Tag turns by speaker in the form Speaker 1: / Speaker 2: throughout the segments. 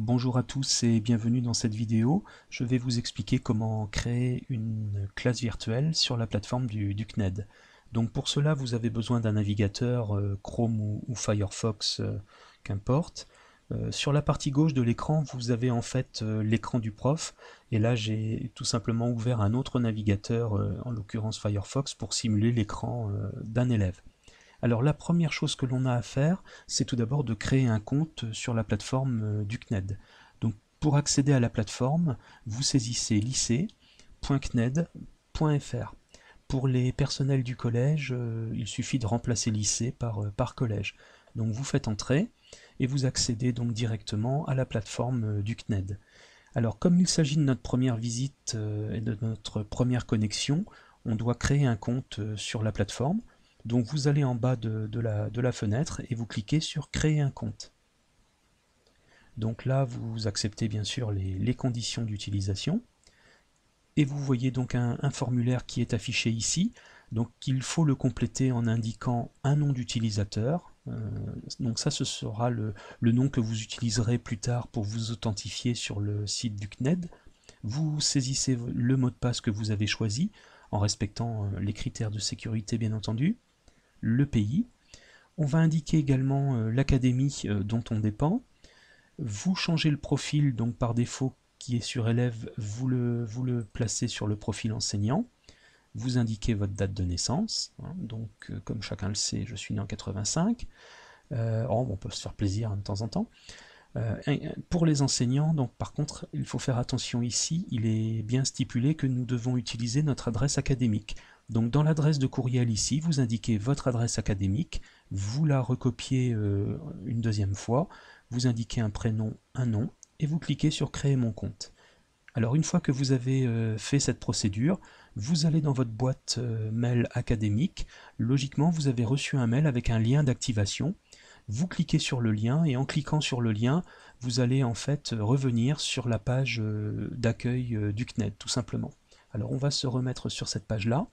Speaker 1: Bonjour à tous et bienvenue dans cette vidéo. Je vais vous expliquer comment créer une classe virtuelle sur la plateforme du CNED. Donc pour cela, vous avez besoin d'un navigateur Chrome ou Firefox, qu'importe. Sur la partie gauche de l'écran, vous avez en fait l'écran du prof. Et là, j'ai tout simplement ouvert un autre navigateur, en l'occurrence Firefox, pour simuler l'écran d'un élève. Alors la première chose que l'on a à faire, c'est tout d'abord de créer un compte sur la plateforme du CNED. Donc pour accéder à la plateforme, vous saisissez lycée.cned.fr. Pour les personnels du collège, il suffit de remplacer lycée par collège. Donc vous faites entrer et vous accédez donc directement à la plateforme du CNED. Alors comme il s'agit de notre première visite et de notre première connexion, on doit créer un compte sur la plateforme. Donc vous allez en bas de la fenêtre et vous cliquez sur créer un compte. Donc là vous acceptez bien sûr les conditions d'utilisation et vous voyez donc un formulaire qui est affiché ici. Donc il faut le compléter en indiquant un nom d'utilisateur. Donc ça ce sera le nom que vous utiliserez plus tard pour vous authentifier sur le site du CNED. Vous saisissez le mot de passe que vous avez choisi en respectant les critères de sécurité bien entendu, le pays. On va indiquer également l'académie dont on dépend. Vous changez le profil, donc par défaut qui est sur élève, vous le placez sur le profil enseignant. Vous indiquez votre date de naissance. Donc comme chacun le sait, je suis né en 85. On peut se faire plaisir de temps en temps. Pour les enseignants, donc par contre, il faut faire attention ici, il est bien stipulé que nous devons utiliser notre adresse académique. Donc dans l'adresse de courriel ici, vous indiquez votre adresse académique, vous la recopiez une deuxième fois, vous indiquez un prénom, un nom, et vous cliquez sur créer mon compte. Alors une fois que vous avez fait cette procédure, vous allez dans votre boîte mail académique. Logiquement, vous avez reçu un mail avec un lien d'activation. Vous cliquez sur le lien et en cliquant sur le lien, vous allez en fait revenir sur la page d'accueil du CNED tout simplement. Alors on va se remettre sur cette page-là.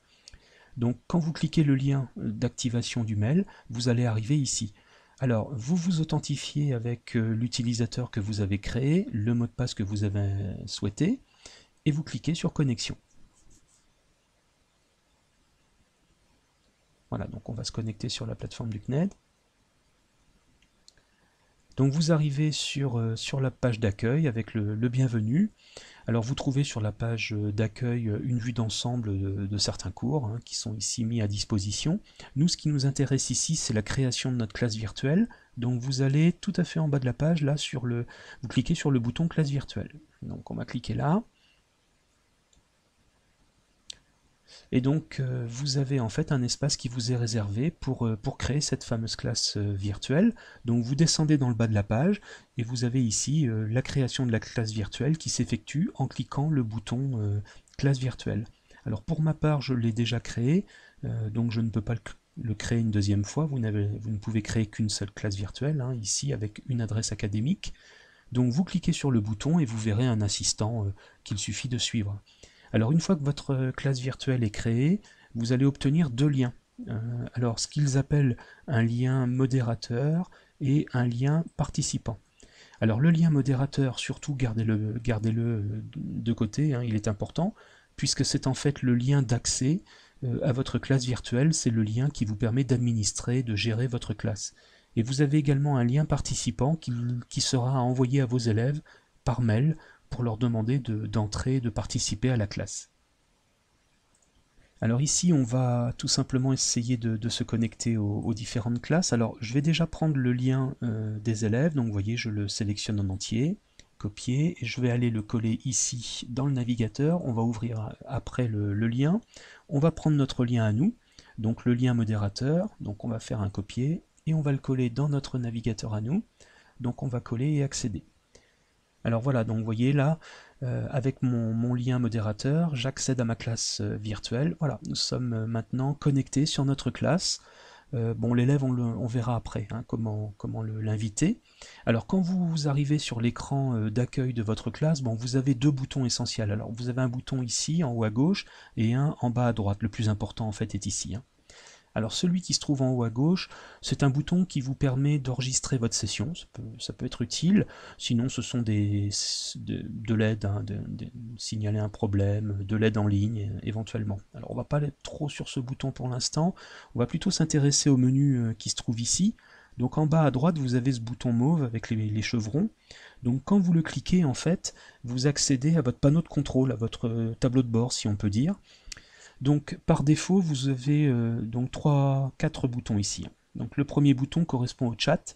Speaker 1: Donc quand vous cliquez le lien d'activation du mail, vous allez arriver ici. Alors vous vous authentifiez avec l'utilisateur que vous avez créé, le mot de passe que vous avez souhaité, et vous cliquez sur connexion. Voilà, donc on va se connecter sur la plateforme du CNED. Donc vous arrivez sur la page d'accueil avec le bienvenu. Alors vous trouvez sur la page d'accueil une vue d'ensemble de certains cours qui sont ici mis à disposition. Nous, ce qui nous intéresse ici, c'est la création de notre classe virtuelle. Donc vous allez tout à fait en bas de la page, là, vous cliquez sur le bouton classe virtuelle. Donc on va cliquer là. Et donc vous avez en fait un espace qui vous est réservé pour créer cette fameuse classe virtuelle. Donc vous descendez dans le bas de la page et vous avez ici la création de la classe virtuelle qui s'effectue en cliquant le bouton classe virtuelle. Alors pour ma part je l'ai déjà créé, donc je ne peux pas le créer une deuxième fois, vous ne pouvez créer qu'une seule classe virtuelle, ici avec une adresse académique. Donc vous cliquez sur le bouton et vous verrez un assistant qu'il suffit de suivre. Alors une fois que votre classe virtuelle est créée, vous allez obtenir deux liens. Alors ce qu'ils appellent un lien modérateur et un lien participant. Alors le lien modérateur, surtout gardez-le de côté, il est important, puisque c'est en fait le lien d'accès à votre classe virtuelle, c'est le lien qui vous permet d'administrer, de gérer votre classe. Et vous avez également un lien participant qui sera envoyé à vos élèves par mail pour leur demander d'entrer, de participer à la classe. Alors ici, on va tout simplement essayer de se connecter aux différentes classes. Alors je vais déjà prendre le lien des élèves, donc vous voyez, je le sélectionne en entier, copier, et je vais aller le coller ici dans le navigateur. On va ouvrir après le lien. On va prendre notre lien à nous, donc le lien modérateur, donc on va faire un copier, et on va le coller dans notre navigateur à nous. Donc on va coller et accéder. Alors voilà, donc vous voyez là, avec mon lien modérateur, j'accède à ma classe virtuelle. Voilà, nous sommes maintenant connectés sur notre classe. Bon, l'élève, on verra après comment l'inviter. Alors quand vous arrivez sur l'écran d'accueil de votre classe, bon, vous avez deux boutons essentiels. Alors vous avez un bouton ici, en haut à gauche, et un en bas à droite. Le plus important en fait est ici. Alors celui qui se trouve en haut à gauche, c'est un bouton qui vous permet d'enregistrer votre session, ça peut être utile, sinon ce sont de l'aide, hein, de signaler un problème, de l'aide en ligne éventuellement. Alors on va pas aller trop sur ce bouton pour l'instant, on va plutôt s'intéresser au menu qui se trouve ici. Donc en bas à droite vous avez ce bouton mauve avec les chevrons, donc quand vous le cliquez en fait, vous accédez à votre panneau de contrôle, à votre tableau de bord si on peut dire. Donc par défaut, vous avez donc 4 boutons ici. Donc le premier bouton correspond au chat.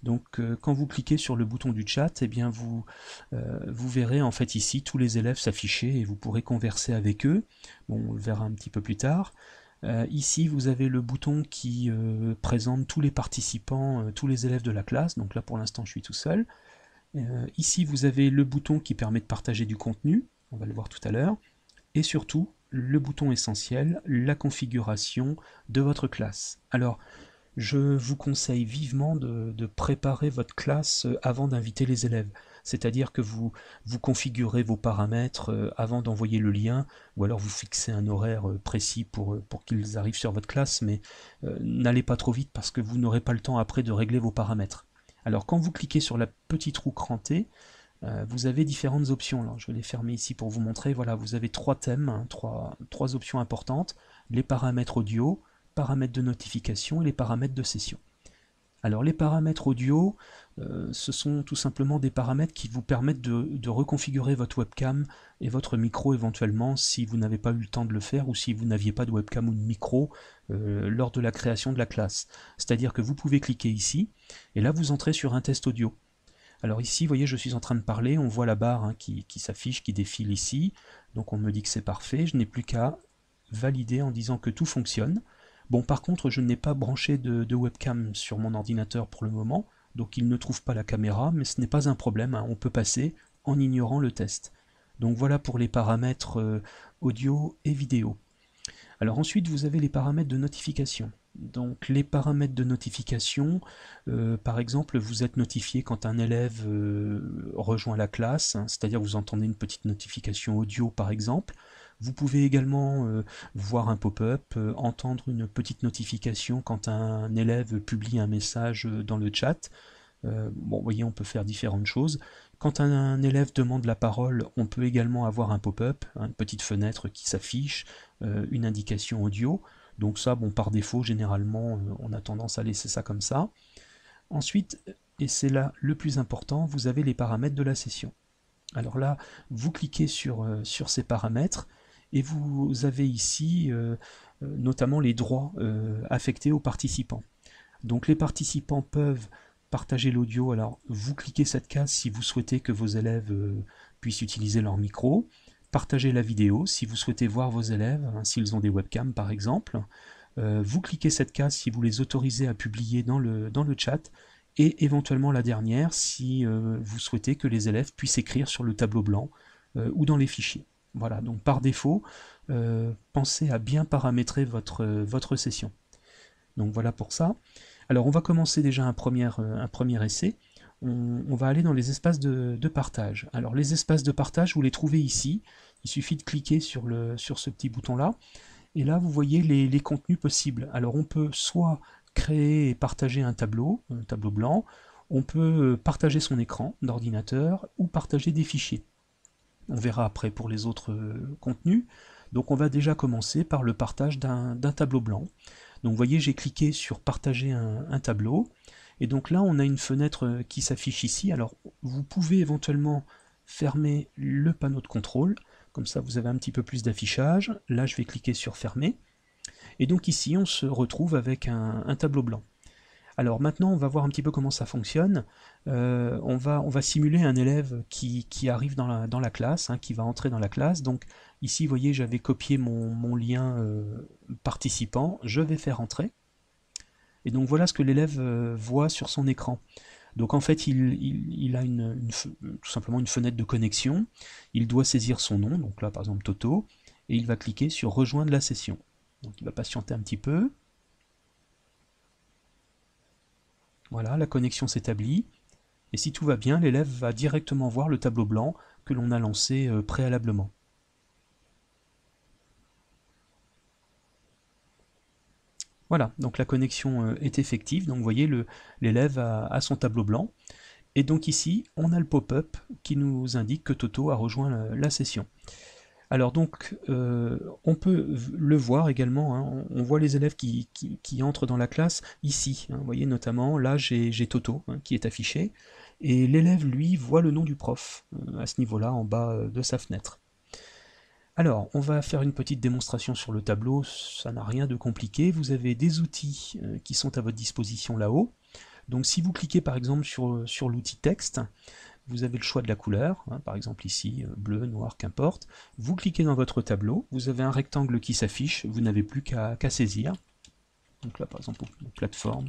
Speaker 1: Donc quand vous cliquez sur le bouton du chat, eh bien vous verrez en fait ici tous les élèves s'afficher et vous pourrez converser avec eux. Bon, on le verra un petit peu plus tard. Ici, vous avez le bouton qui présente tous les participants, tous les élèves de la classe. Donc là, pour l'instant, je suis tout seul. Ici, vous avez le bouton qui permet de partager du contenu. On va le voir tout à l'heure. Et surtout, le bouton essentiel, la configuration de votre classe. Alors, je vous conseille vivement de préparer votre classe avant d'inviter les élèves. C'est-à-dire que vous configurez vos paramètres avant d'envoyer le lien, ou alors vous fixez un horaire précis pour qu'ils arrivent sur votre classe, mais n'allez pas trop vite parce que vous n'aurez pas le temps après de régler vos paramètres. Alors quand vous cliquez sur la petite roue crantée, vous avez différentes options. Alors, je vais les fermer ici pour vous montrer. Voilà, vous avez 3 thèmes, hein, trois options importantes. Les paramètres audio, paramètres de notification et les paramètres de session. Alors les paramètres audio, ce sont tout simplement des paramètres qui vous permettent de reconfigurer votre webcam et votre micro éventuellement si vous n'avez pas eu le temps de le faire ou si vous n'aviez pas de webcam ou de micro lors de la création de la classe. C'est-à-dire que vous pouvez cliquer ici et là vous entrez sur un test audio. Alors ici, vous voyez, je suis en train de parler, on voit la barre hein, qui s'affiche, qui défile ici, donc on me dit que c'est parfait, je n'ai plus qu'à valider en disant que tout fonctionne. Bon, par contre, je n'ai pas branché de webcam sur mon ordinateur pour le moment, donc il ne trouve pas la caméra, mais ce n'est pas un problème, hein, on peut passer en ignorant le test. Donc voilà pour les paramètres audio et vidéo. Alors ensuite, vous avez les paramètres de notification. Donc les paramètres de notification, par exemple, vous êtes notifié quand un élève rejoint la classe, hein, c'est-à-dire vous entendez une petite notification audio par exemple. Vous pouvez également voir un pop-up, entendre une petite notification quand un élève publie un message dans le chat. Bon, vous voyez, on peut faire différentes choses. Quand un élève demande la parole, on peut également avoir un pop-up, hein, une petite fenêtre qui s'affiche, une indication audio. Donc ça, bon, par défaut, généralement, on a tendance à laisser ça comme ça. Ensuite, et c'est là le plus important, vous avez les paramètres de la session. Alors là, vous cliquez sur ces paramètres et vous avez ici notamment les droits affectés aux participants. Donc les participants peuvent partager l'audio, alors vous cliquez cette case si vous souhaitez que vos élèves puissent utiliser leur micro, partager la vidéo si vous souhaitez voir vos élèves, hein, s'ils ont des webcams par exemple, vous cliquez cette case si vous les autorisez à publier dans le chat, et éventuellement la dernière si vous souhaitez que les élèves puissent écrire sur le tableau blanc ou dans les fichiers. Voilà, donc par défaut, pensez à bien paramétrer votre session. Donc voilà pour ça. Alors on va commencer déjà un premier essai. On va aller dans les espaces de partage. Alors les espaces de partage, vous les trouvez ici. Il suffit de cliquer sur ce petit bouton-là. Et là, vous voyez les contenus possibles. Alors on peut soit créer et partager un tableau blanc, on peut partager son écran d'ordinateur ou partager des fichiers. On verra après pour les autres contenus. Donc on va déjà commencer par le partage d'un tableau blanc. Donc vous voyez, j'ai cliqué sur partager un tableau, et donc là on a une fenêtre qui s'affiche ici. Alors vous pouvez éventuellement fermer le panneau de contrôle, comme ça vous avez un petit peu plus d'affichage. Là je vais cliquer sur fermer, et donc ici on se retrouve avec un tableau blanc. Alors maintenant on va voir un petit peu comment ça fonctionne. On va simuler un élève qui arrive dans la classe, hein, qui va entrer dans la classe. Donc ici vous voyez, j'avais copié mon lien participant, je vais faire entrer. Et donc voilà ce que l'élève voit sur son écran. Donc en fait il a tout simplement une fenêtre de connexion, il doit saisir son nom, donc là par exemple Toto, et il va cliquer sur rejoindre la session. Donc il va patienter un petit peu. Voilà, la connexion s'établit, et si tout va bien, l'élève va directement voir le tableau blanc que l'on a lancé préalablement. Voilà, donc la connexion est effective, donc vous voyez l'élève a son tableau blanc, et donc ici on a le pop-up qui nous indique que Toto a rejoint la session. Alors donc on peut le voir également, hein, on voit les élèves qui entrent dans la classe ici, hein, vous voyez notamment là j'ai Toto hein, qui est affiché, et l'élève lui voit le nom du prof à ce niveau-là en bas de sa fenêtre. Alors, on va faire une petite démonstration sur le tableau, ça n'a rien de compliqué. Vous avez des outils qui sont à votre disposition là-haut. Donc si vous cliquez par exemple sur l'outil texte, vous avez le choix de la couleur, hein, par exemple ici, bleu, noir, qu'importe. Vous cliquez dans votre tableau, vous avez un rectangle qui s'affiche, vous n'avez plus qu'à saisir. Donc là par exemple, plateforme,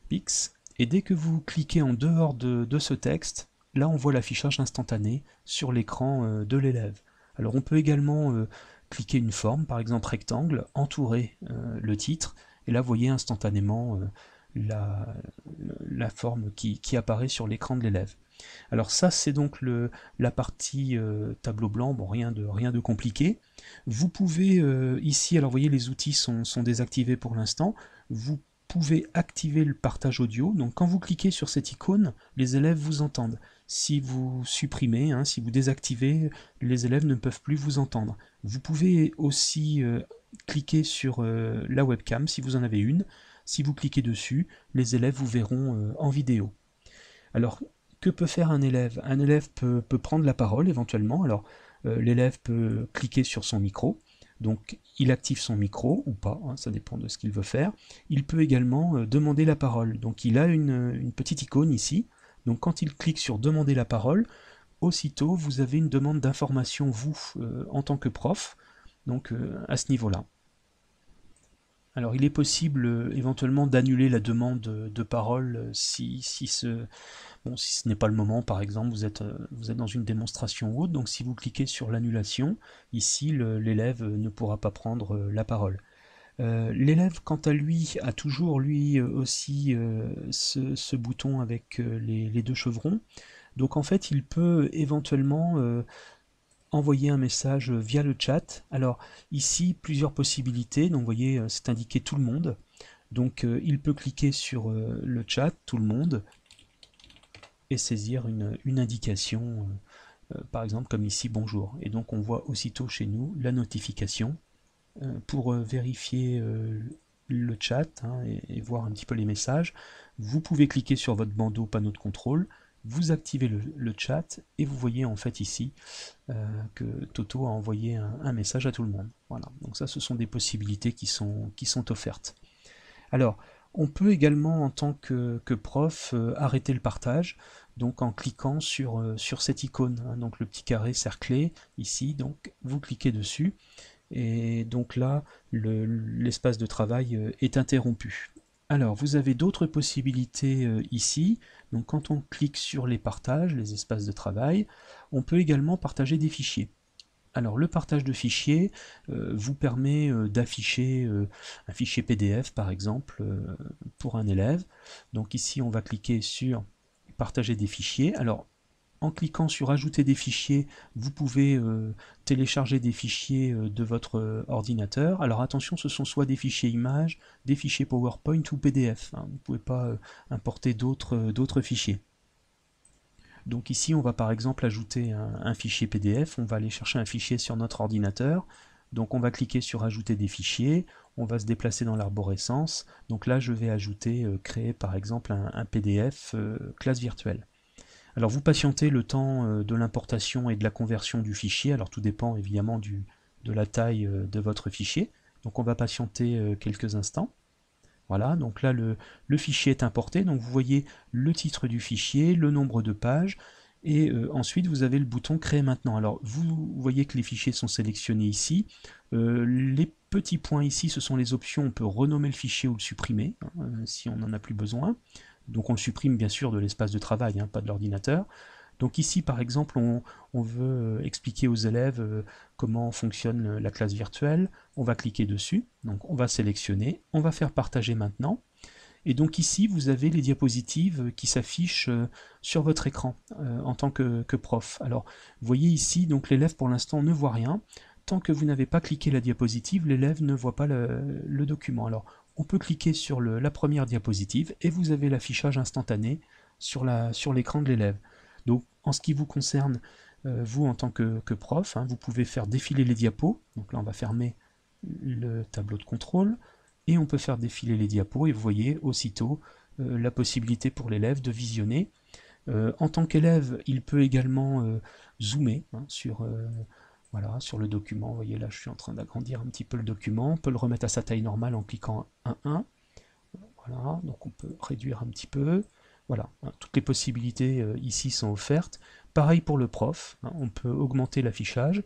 Speaker 1: Pix, et dès que vous cliquez en dehors de ce texte, là on voit l'affichage instantané sur l'écran de l'élève. Alors on peut également cliquer une forme, par exemple rectangle, entourer le titre, et là vous voyez instantanément la forme qui apparaît sur l'écran de l'élève. Alors ça c'est donc la partie tableau blanc, bon rien de compliqué. Vous pouvez ici, alors vous voyez les outils sont désactivés pour l'instant, vous pouvez activer le partage audio, donc quand vous cliquez sur cette icône, les élèves vous entendent. Si vous supprimez, hein, si vous désactivez, les élèves ne peuvent plus vous entendre. Vous pouvez aussi cliquer sur la webcam si vous en avez une. Si vous cliquez dessus, les élèves vous verront en vidéo. Alors, que peut faire un élève? Un élève peut prendre la parole éventuellement. Alors, l'élève peut cliquer sur son micro. Donc il active son micro ou pas, hein, ça dépend de ce qu'il veut faire. Il peut également demander la parole. Donc il a une petite icône ici. Donc quand il clique sur demander la parole, aussitôt vous avez une demande d'information vous en tant que prof, donc à ce niveau-là. Alors il est possible éventuellement d'annuler la demande de parole si ce n'est pas le moment, par exemple, vous êtes dans une démonstration ou autre, donc si vous cliquez sur l'annulation, ici l'élève ne pourra pas prendre la parole. L'élève, quant à lui, a toujours lui aussi ce bouton avec les deux chevrons, donc en fait il peut éventuellement envoyer un message via le chat. Alors ici plusieurs possibilités, donc vous voyez c'est indiqué tout le monde, donc il peut cliquer sur le chat, tout le monde, et saisir une indication, par exemple comme ici bonjour, et donc on voit aussitôt chez nous la notification pour vérifier le chat hein, et voir un petit peu les messages. Vous pouvez cliquer sur votre bandeau panneau de contrôle, vous activez le chat et vous voyez en fait ici que Toto a envoyé un message à tout le monde. Voilà, donc ça ce sont des possibilités qui sont offertes. Alors, on peut également en tant que prof arrêter le partage, donc en cliquant sur cette icône, hein, donc le petit carré cerclé ici, donc vous cliquez dessus, et donc là l'espace de travail est interrompu. Alors vous avez d'autres possibilités ici, donc quand on clique sur les partages, les espaces de travail, on peut également partager des fichiers. Alors le partage de fichiers vous permet d'afficher un fichier PDF par exemple pour un élève. Donc ici on va cliquer sur partager des fichiers. Alors en cliquant sur ajouter des fichiers, vous pouvez télécharger des fichiers de votre ordinateur. Alors attention, ce sont soit des fichiers images, des fichiers PowerPoint ou PDF. Hein. Vous ne pouvez pas importer d'autres fichiers. Donc ici, on va par exemple ajouter un fichier PDF, on va aller chercher un fichier sur notre ordinateur, donc on va cliquer sur ajouter des fichiers, on va se déplacer dans l'arborescence, donc là je vais ajouter, créer par exemple un PDF classe virtuelle. Alors vous patientez le temps de l'importation et de la conversion du fichier, alors tout dépend évidemment de la taille de votre fichier, donc on va patienter quelques instants. Voilà, donc là le fichier est importé, donc vous voyez le titre du fichier, le nombre de pages, et ensuite vous avez le bouton créer maintenant. Alors vous voyez que les fichiers sont sélectionnés ici, les petits points ici ce sont les options, on peut renommer le fichier ou le supprimer, hein, si on n'en a plus besoin, donc on le supprime bien sûr de l'espace de travail, hein, pas de l'ordinateur. Donc ici par exemple on veut expliquer aux élèves comment fonctionne la classe virtuelle, on va cliquer dessus, donc on va sélectionner, on va faire partager maintenant, et donc ici vous avez les diapositives qui s'affichent sur votre écran en tant que prof. Alors vous voyez ici donc l'élève pour l'instant ne voit rien, tant que vous n'avez pas cliqué la diapositive, l'élève ne voit pas le document. Alors, on peut cliquer sur la première diapositive et vous avez l'affichage instantané sur l'écran de l'élève. Donc, en ce qui vous concerne, vous en tant que prof, hein, vous pouvez faire défiler les diapos. Donc là, on va fermer le tableau de contrôle et on peut faire défiler les diapos et vous voyez aussitôt la possibilité pour l'élève de visionner. En tant qu'élève, il peut également zoomer hein, voilà, sur le document. Vous voyez là, je suis en train d'agrandir un petit peu le document. On peut le remettre à sa taille normale en cliquant 1. Voilà, donc on peut réduire un petit peu. Voilà, hein, toutes les possibilités ici sont offertes. Pareil pour le prof, hein, on peut augmenter l'affichage.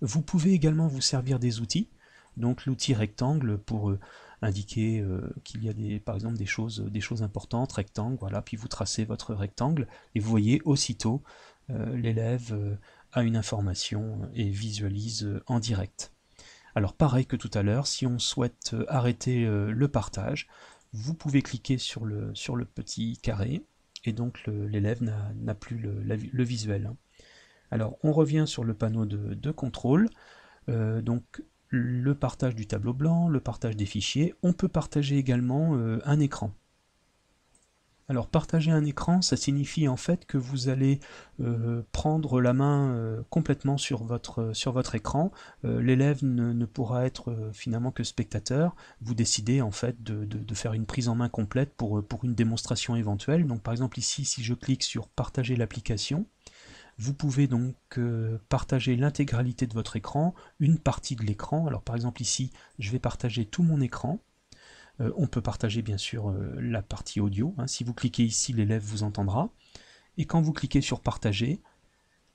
Speaker 1: Vous pouvez également vous servir des outils. Donc l'outil rectangle pour indiquer qu'il y a par exemple des choses importantes, rectangle, voilà, puis vous tracez votre rectangle et vous voyez aussitôt l'élève a une information et visualise en direct. Alors pareil que tout à l'heure, si on souhaite arrêter le partage, vous pouvez cliquer sur le petit carré et donc l'élève n'a plus le visuel. Alors on revient sur le panneau de contrôle, donc le partage du tableau blanc, le partage des fichiers. On peut partager également un écran. Alors partager un écran, ça signifie en fait que vous allez prendre la main complètement sur votre écran. L'élève ne pourra être finalement que spectateur. Vous décidez en fait de faire une prise en main complète pour une démonstration éventuelle. Donc par exemple ici, si je clique sur partager l'application, vous pouvez donc partager l'intégralité de votre écran, une partie de l'écran. Alors par exemple ici, je vais partager tout mon écran. On peut partager bien sûr la partie audio. Hein. Si vous cliquez ici, l'élève vous entendra. Et quand vous cliquez sur partager,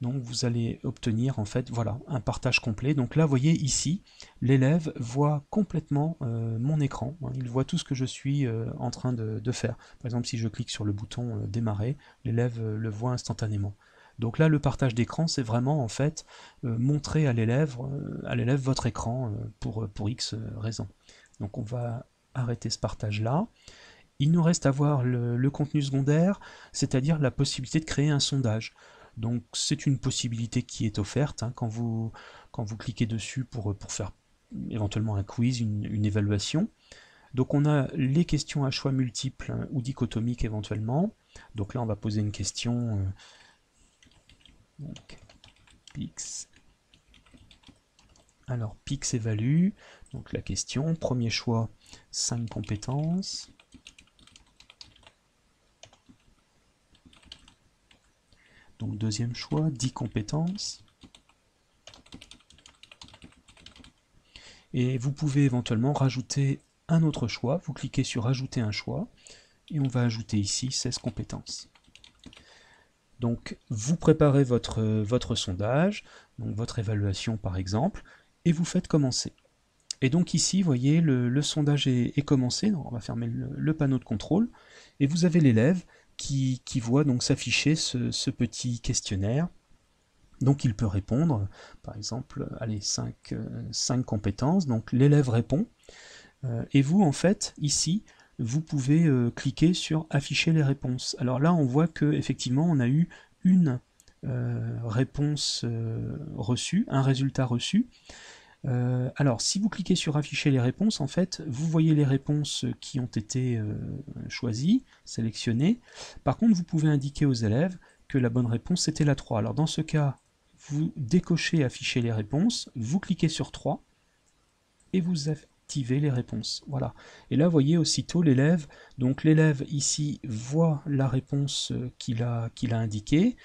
Speaker 1: donc vous allez obtenir en fait voilà, un partage complet. Donc là, vous voyez ici, l'élève voit complètement mon écran. Hein. Il voit tout ce que je suis en train de faire. Par exemple, si je clique sur le bouton démarrer, l'élève le voit instantanément. Donc là, le partage d'écran, c'est vraiment en fait montrer à l'élève votre écran pour X raisons. Donc on va arrêter ce partage-là. Il nous reste à voir le contenu secondaire, c'est-à-dire la possibilité de créer un sondage. Donc c'est une possibilité qui est offerte hein, quand vous cliquez dessus pour faire éventuellement un quiz, une évaluation. Donc on a les questions à choix multiples hein, ou dichotomiques éventuellement. Donc là on va poser une question. Donc, Pix. Alors Pix évalue. Donc la question, premier choix, 5 compétences. Donc deuxième choix, 10 compétences. Et vous pouvez éventuellement rajouter un autre choix. Vous cliquez sur ajouter un choix et on va ajouter ici 16 compétences. Donc vous préparez votre sondage, donc votre évaluation par exemple, et vous faites commencer. Et donc ici, vous voyez, le sondage est commencé. Donc on va fermer le panneau de contrôle. Et vous avez l'élève qui voit donc s'afficher ce petit questionnaire. Donc il peut répondre, par exemple, allez, 5 compétences. Donc l'élève répond. Et vous, en fait, ici, vous pouvez cliquer sur afficher les réponses. Alors là, on voit que effectivement, on a eu une réponse reçue, un résultat reçu. Alors, si vous cliquez sur afficher les réponses, en fait, vous voyez les réponses qui ont été choisies, sélectionnées. Par contre, vous pouvez indiquer aux élèves que la bonne réponse c'était la 3. Alors, dans ce cas, vous décochez afficher les réponses, vous cliquez sur 3 et vous activez les réponses. Voilà. Et là, vous voyez aussitôt l'élève. Donc, l'élève ici voit la réponse qu'il a indiquée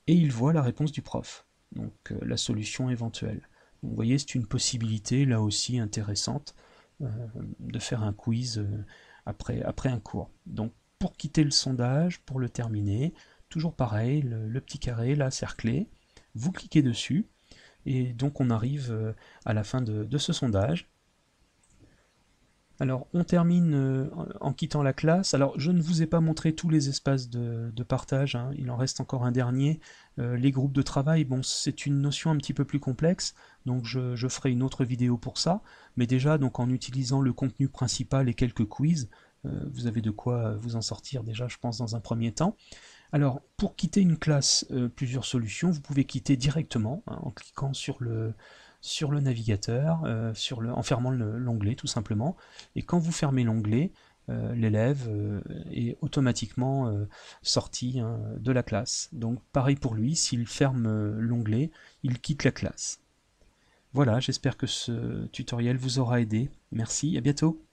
Speaker 1: et il voit la réponse du prof. Donc, la solution éventuelle. Vous voyez, c'est une possibilité, là aussi, intéressante, de faire un quiz après un cours. Donc, pour quitter le sondage, pour le terminer, toujours pareil, le petit carré, là, cerclé, vous cliquez dessus, et donc on arrive à la fin de ce sondage. Alors, on termine en quittant la classe. Alors, je ne vous ai pas montré tous les espaces de partage, hein. Il en reste encore un dernier. Les groupes de travail, bon, c'est une notion un petit peu plus complexe, donc je ferai une autre vidéo pour ça. Mais déjà, donc en utilisant le contenu principal et quelques quiz, vous avez de quoi vous en sortir déjà, je pense, dans un premier temps. Alors, pour quitter une classe, plusieurs solutions. Vous pouvez quitter directement, hein, en cliquant sur le navigateur, en fermant l'onglet tout simplement. Et quand vous fermez l'onglet, l'élève est automatiquement sorti, hein, de la classe. Donc pareil pour lui, s'il ferme l'onglet, il quitte la classe. Voilà, j'espère que ce tutoriel vous aura aidé. Merci, à bientôt.